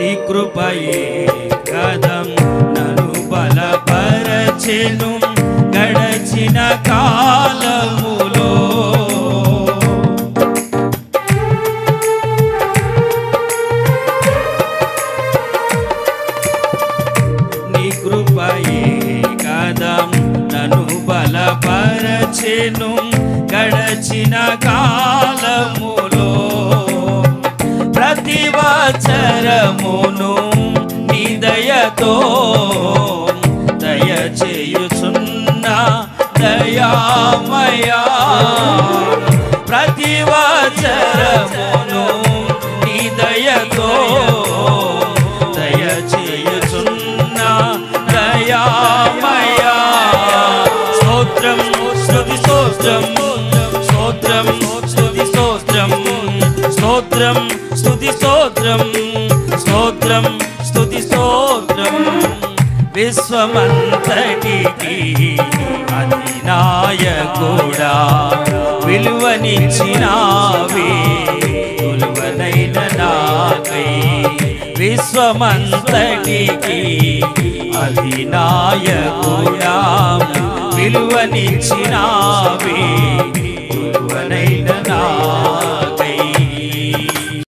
నీ కృపయే కదం నన్ను బలపరచెను గడచిన కాలములో. నీ కృపయే కదం నన్ను బలపరచెను గడచిన కాలములో. ప్రతి వచరమును నీ దయతో దయచేయుచున్న దయామయా. ప్రతి వచరమును నీ దయతో దయచేయుచున్న దయామయా. స్తోత్రం స్తుతి స్తోత్రం స్తోత్రం స్తుతి స్తోత్రం స్తోత్రం స్తుతి స్తోత్రం స్తోత్రం స్తుతి స్తోత్రం. విశ్వమంతటికి అధినాయకుడా విలువనిచ్చినావే కొలువనైన నాకై. విశ్వమంతటికి అధినాయకుడా విలువనిచ్చినావే కొలువనైన నాకై.